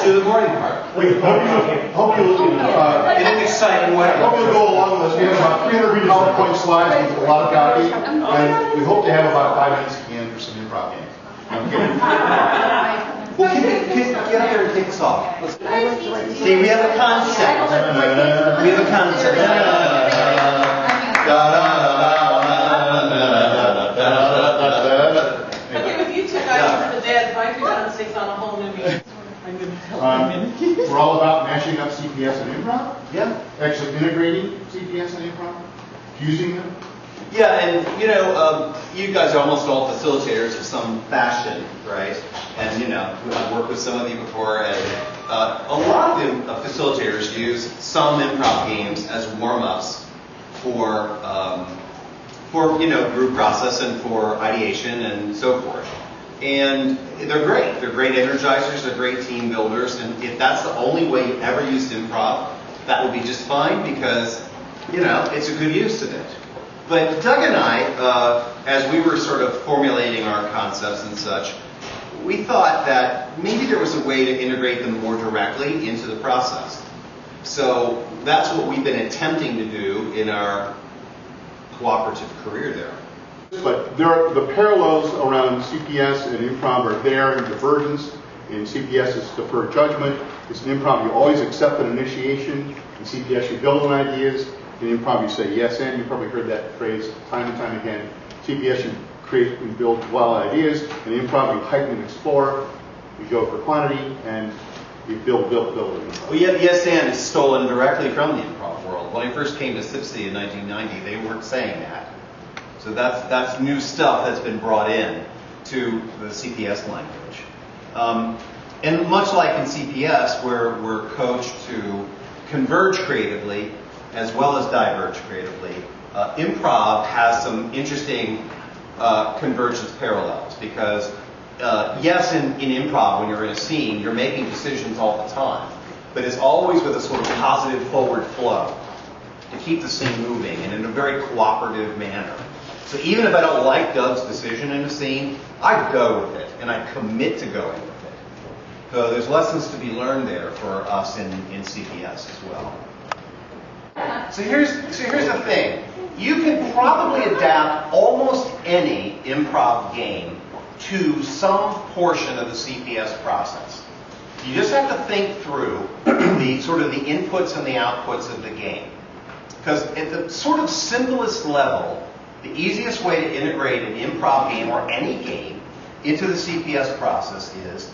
do the boarding part. We hope you'll in an exciting way. hope you'll go along with us. We have about 300 PowerPoint slides with a lot of copy, and we hope to have about 5 minutes at the end for some improv games. I'm kidding. Well, get up there and kick us off. See, we have a concept. We have a concept. Okay, with you two guys from the dead, my 2006 on a whole new meaning. I'm going to tell We're all about mashing up CPS and improv. Yeah. Actually integrating CPS and improv, fusing them. Yeah, and you guys are almost all facilitators of some fashion, right? And I've worked with some of you before, and a lot of the facilitators use some improv games as warm-ups for group process and for ideation and so forth. And they're great. They're great energizers. They're great team builders. And if that's the only way you ever used improv, that would be just fine because it's a good use of it. But Doug and I, as we were sort of formulating our concepts and such, we thought that maybe there was a way to integrate them more directly into the process. So that's what we've been attempting to do in our cooperative career there. But the parallels around CPS and improv are there in divergence. In CPS, it's deferred judgment. It's an improv, you always accept an initiation. In CPS, you build on ideas. In improv, you say yes and. You probably heard that phrase time and time again. CPS, you create and build wild ideas. In improv, you heighten and explore. You go for quantity, and you build. Well, yes and is stolen directly from the improv world. When I first came to CPSI in 1990, they weren't saying that. So that's new stuff that's been brought in to the CPS language. And much like in CPS, where we're coached to converge creatively as well as diverge creatively, improv has some interesting convergence parallels because yes, in improv, when you're in a scene, you're making decisions all the time, but it's always with a sort of positive forward flow to keep the scene moving and in a very cooperative manner. So even if I don't like Doug's decision in a scene, I go with it, and I commit to going with it. So there's lessons to be learned there for us in CPS as well. So here's the thing. You can probably adapt almost any improv game to some portion of the CPS process. You just have to think through the sort of the inputs and the outputs of the game. Because at the sort of simplest level, the easiest way to integrate an improv game or any game into the CPS process is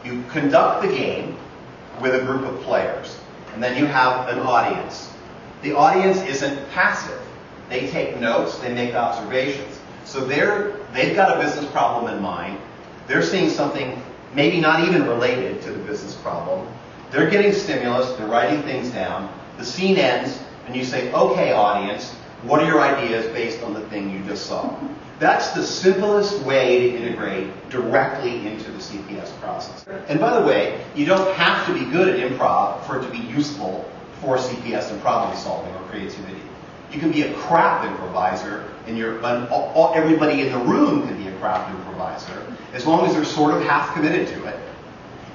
you conduct the game with a group of players, and then you have an audience. The audience isn't passive. They take notes, they make observations. So they've got a business problem in mind. They're seeing something maybe not even related to the business problem. They're getting stimulus, they're writing things down. The scene ends, and you say, okay, audience, what are your ideas based on the thing you just saw? That's the simplest way to integrate directly into the CPS process. And by the way, you don't have to be good at improv for it to be useful for CPS and problem solving or creativity. You can be a craft improviser, and everybody in the room can be a craft improviser, as long as they're sort of half committed to it,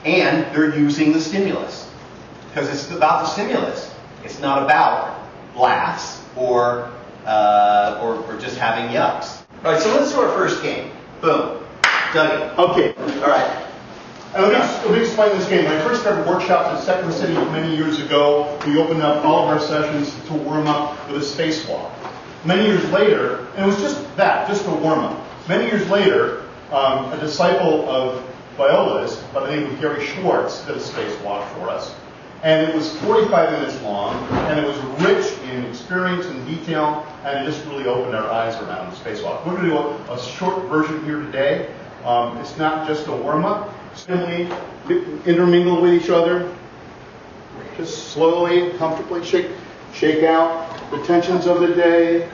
and they're using the stimulus. Because it's about the stimulus. It's not about laughs or just having yucks. All right, so let's do our first game. Boom. Done it. Okay. All right. Let me explain this game. When I first started workshops at Second City many years ago, we opened up all of our sessions to warm up with a spacewalk. Many years later, and it was just that, just a warm up. Many years later, a disciple of Viola's by the name of Gary Schwartz did a spacewalk for us. And it was 45 minutes long, and it was rich in experience and detail, and it just really opened our eyes around the spacewalk. We're going to do a short version here today. It's not just a warm-up. Simply intermingle with each other. Just slowly, comfortably shake out the tensions of the day.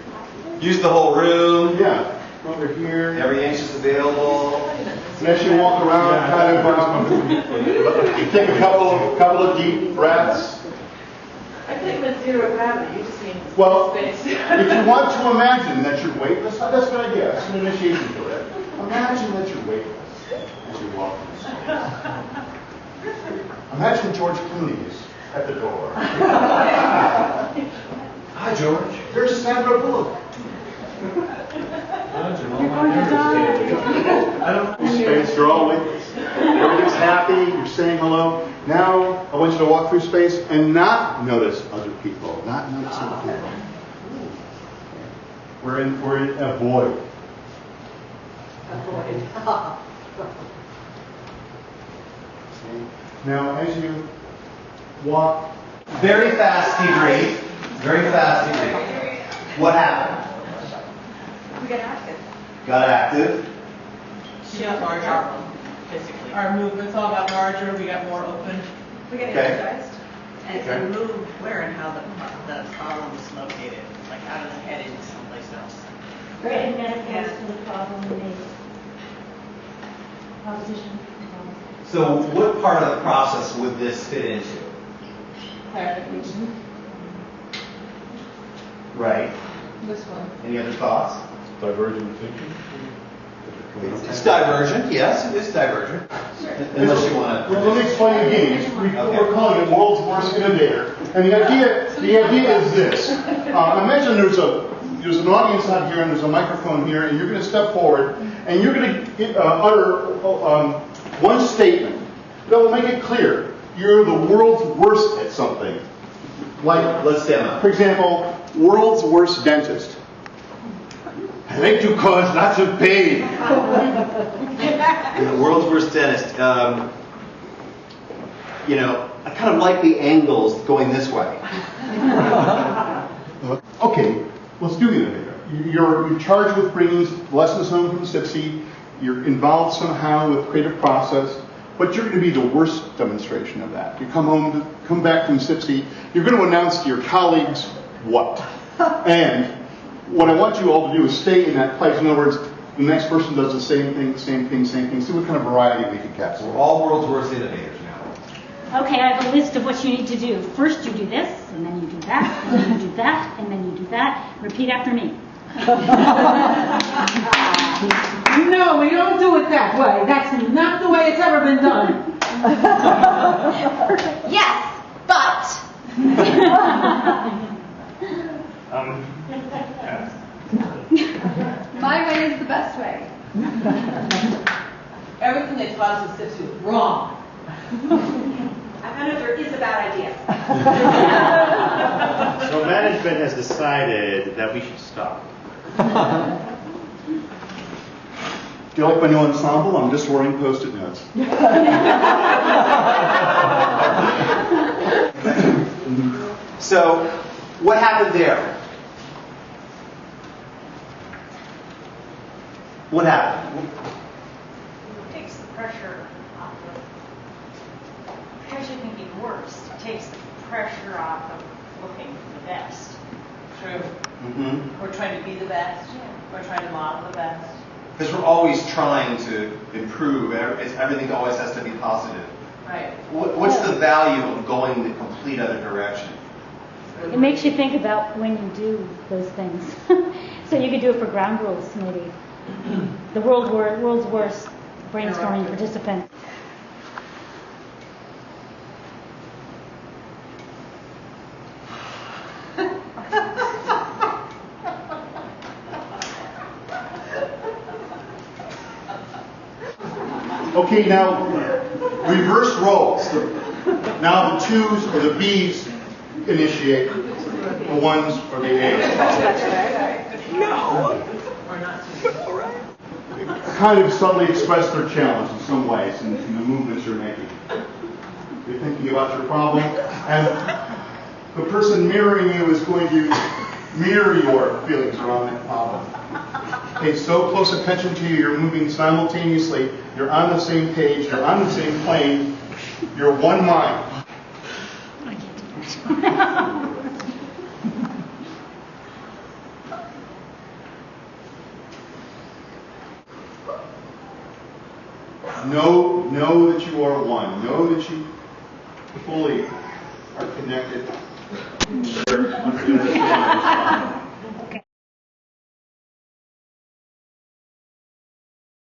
Use the whole room. Yeah. Over here. Every inch is available. And as you walk around, kind of, you take a couple of deep breaths. I think with zero gravity, you just need space. space. If you want to imagine that you're weightless, that's a good idea. That's an initiation to it. Imagine that you're weightless as you walk through the space. Imagine George Clooney is at the door. Hi, George. There's Sandra Bullock. Space, you're all with us. Everything's happy, you're saying hello. Now, I want you to walk through space and not notice other people. Not notice other people. We're in a void. Now, as you walk, Very fast debrief. Very fast debrief. What happened? We got active. Got active. We got larger, basically. Our movements all got larger, we got more open. We got Okay. energized. And it can move where and how the problem is located, like out of the head into someplace else. Right, and manifest for the problem in a proposition. So what part of the process would this fit into? Clarification. Right. This one. Any other thoughts? divergent thinking. It's divergent, yes, it is divergent. Unless you want Well, let me explain again. We're calling it world's worst innovator. And the idea is this. Imagine there's an audience out here and there's a microphone here, and you're going to step forward and you're going to utter one statement that will make it clear you're the world's worst at something. Like, let's demo. for example, world's worst dentist. I like to cause lots of pain. The world's worst dentist. I kind of like the angles going this way. Okay, let's do innovator. You're charged with bringing lessons home from CPSI. You're involved somehow with creative process, but you're going to be the worst demonstration of that. You come back from CPSI, you're going to announce to your colleagues what. And what I want you all to do is stay in that place. In other words, the next person does the same thing. See what kind of variety we can capture. We're all world's worst innovators now. Okay, I have a list of what you need to do. First you do this, and then you do that, and then you do that, and then you do that. Repeat after me. No, we don't do it that way. That's not the way it's ever been done. Yes, but. My way is the best way. Everything they taught us at CPSI was wrong. I found out there is a bad idea. So management has decided that we should stop. Do you like my new ensemble? I'm just wearing Post-it notes. So, what happened there? What happened? It takes the pressure off of, pressure can be worse. It takes the pressure off of looking for the best. True. Mm-hmm. We're trying to be the best. We're trying to model the best. Because we're always trying to improve. Everything always has to be positive. Right. What's the value of going the complete other direction? It makes you think about when you do those things. So you could do it for ground rules, maybe. The world's worst brainstorming participant. Okay, now reverse roles. Now the twos or the B's initiate, the ones or the A's. Or not to. Kind of subtly express their challenge in some ways in the movements you're making. You're thinking about your problem, and the person mirroring you is going to mirror your feelings around that problem. Pay so close attention to you, you're moving simultaneously, you're on the same page, you're on the same plane, you're one mind. I can't do that. Know that you are one. Know that you fully are connected. Under the understanding.